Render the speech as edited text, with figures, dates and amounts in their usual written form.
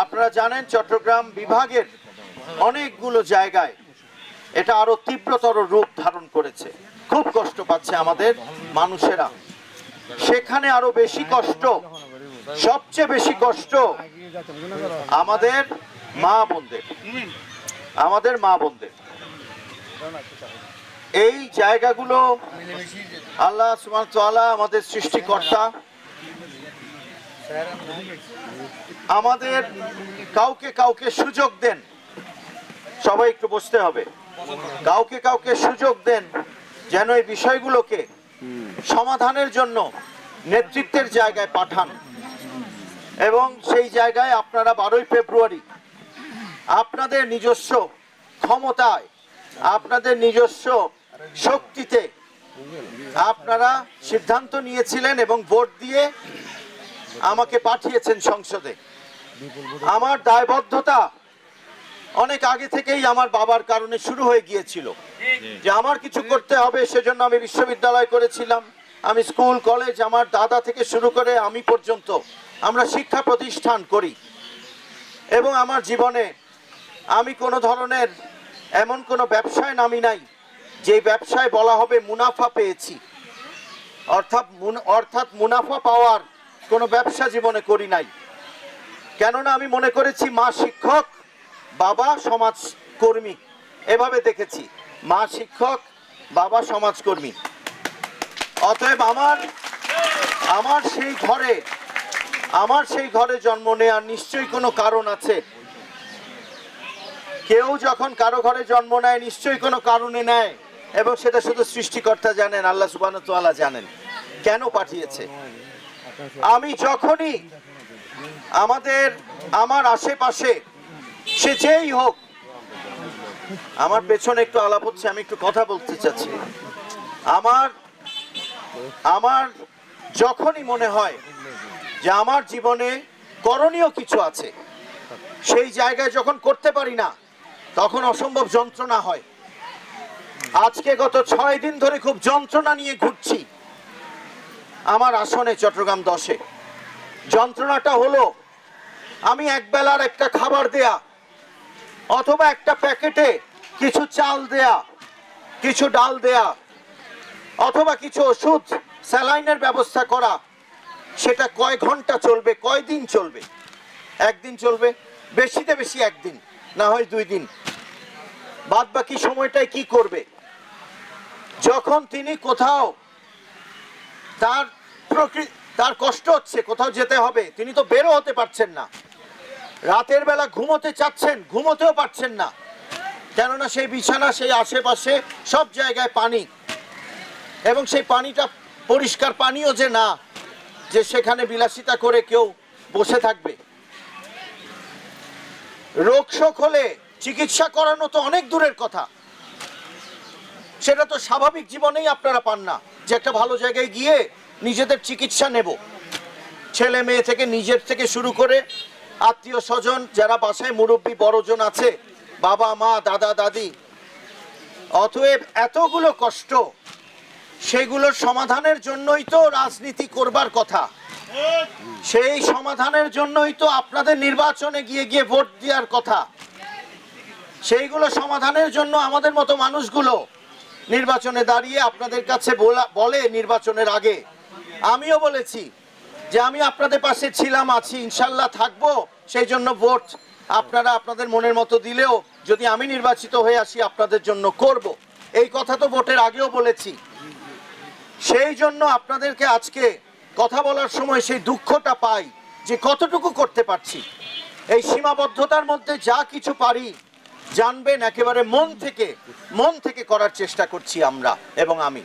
আপনারা জানেন চট্টগ্রাম বিভাগের অনেকগুলো জায়গায় এটা আরো তীব্রতর রূপ ধারণ করেছে। খুব কষ্ট পাচ্ছে আমাদের মানুষেরা। সেখানে আরো বেশি কষ্ট, সবচেয়ে বেশি কষ্ট আমাদের মা বোনদের। এই জায়গাগুলো আল্লাহ সুবহানাহু ওয়া তাআলা আমাদের সৃষ্টিকর্তা আমাদের কাউকে কাউকে সুযোগ দেন। সবাই একটু বসতে হবে। কাউকে কাউকে সুযোগ দেন যেন এই বিষয়গুলোকে সমাধানের জন্য নেতৃত্বের জায়গায় পাঠান। এবং সেই জায়গায় আপনারা 12ই ফেব্রুয়ারি আপনাদের নিজস্ব ক্ষমতায়, আপনাদের নিজস্ব শক্তিতে আপনারা সিদ্ধান্ত নিয়েছিলেন এবং ভোট দিয়ে আমাকে পাঠিয়েছেন সংসদে। আমার দায়বদ্ধতা অনেক আগে থেকেই আমার বাবার কারণে শুরু হয়ে গিয়েছিল যে আমার কিছু করতে হবে। সেজন্য আমি বিশ্ববিদ্যালয় করেছিলাম, আমি স্কুল কলেজ, আমার দাদা থেকে শুরু করে আমি পর্যন্ত আমরা শিক্ষা প্রতিষ্ঠান করি। এবং আমার জীবনে আমি কোনো ধরনের এমন কোনো ব্যবসায় নামি নাই যে ব্যবসায় বলা হবে মুনাফা পেয়েছি, অর্থাৎ মুনাফা পাওয়ার কোনো ব্যবসা জীবনে করি নাই। কেননা আমি মনে করেছি মা শিক্ষক, বাবা সমাজকর্মী, এভাবে দেখেছি, মা শিক্ষক, বাবা সমাজকর্মী। অতএব আমার সেই ঘরে জন্ম নেওয়ার নিশ্চয়ই কোনো কারণ আছে। কেউ যখন কারো ঘরে জন্ম নেয় নিশ্চয়ই কোনো কারণে নেয়, এবং সেটা শুধু সৃষ্টিকর্তা জানেন, আল্লাহ সুবহানাহু ওয়া তাআলা জানেন কেন পাঠিয়েছে। আমি যখনই আমার আশেপাশে সে যেই হোক, আমার পেছনে একটু আলাপ হচ্ছে, আমি একটু কথা বলতে চাচ্ছি। আমার যখনই মনে হয় যে আমার জীবনে করণীয় কিছু আছে, সেই জায়গায় যখন করতে পারি না তখন অসম্ভব যন্ত্রণা হয়। আজকে গত 6 দিন ধরে খুব যন্ত্রণা নিয়ে ঘুরছি আমার আসনে চট্টগ্রাম 10-এ। যন্ত্রণাটা হলো আমি একবেলার একটা খাবার দেয়া, অথবা একটা প্যাকেটে কিছু চাল দেয়া, কিছু ডাল দেয়া, অথবা কিছু ওষুধ স্যালাইনের ব্যবস্থা করা। সেটা কয় ঘন্টা চলবে, কয়দিন চলবে? একদিন চলবে, বেশিতে বেশি একদিন, না হয় 2 দিন। বাদ বাকি সময়টাই কি করবে? যখন তিনি কোথাও তার কষ্ট হচ্ছে, কোথাও যেতে হবে, তিনি তো বেরো হতে পারছেন না। রাতের বেলা ঘুমোতে চাচ্ছেন, ঘুমোতেও পারছেন না, কেননা সেই বিছানা, সেই আশেপাশে সব জায়গায় পানি, এবং সেই পানিটা পরিষ্কার পানিও যে না, যে সেখানে বিলাসিতা করে কেউ বসে থাকবে। রোগ শোক হলে চিকিৎসা করানো তো অনেক দূরের কথা, সেটা তো স্বাভাবিক জীবনেই আপনারা পান না যে একটা ভালো জায়গায় গিয়ে নিজেদের চিকিৎসা নেব। ছেলে মেয়ে থেকে, নিজের থেকে শুরু করে আত্মীয় স্বজন, যারা বাসায় মুরব্বী বড়জন আছে, বাবা মা দাদা দাদি। অতএব এতগুলো কষ্ট, সেগুলোর সমাধানের জন্যই তো রাজনীতি করবার কথা। সেই সমাধানের জন্যই তো আপনাদের নির্বাচনে গিয়ে ভোট দেওয়ার কথা। সেইগুলো সমাধানের জন্য আমাদের মতো মানুষগুলো নির্বাচনে দাঁড়িয়ে আপনাদের কাছে বলে, নির্বাচনের আগে আমিও বলেছি যে আমি আপনাদের পাশে ছিলাম, আছি, ইনশাল্লাহ থাকবো। সেই জন্য ভোট আপনারা আপনাদের মনের মতো দিলেও যদি আমি নির্বাচিত হয়ে আসি আপনাদের জন্য করব। এই কথা তো ভোটের আগেও বলেছি। সেই জন্য আপনাদেরকে আজকে কথা বলার সময় সেই দুঃখটা পাই যে কতটুকু করতে পারছি। এই সীমাবদ্ধতার মধ্যে যা কিছু পারি, জানবেন একেবারে মন থেকে করার চেষ্টা করছি আমরা এবং আমি।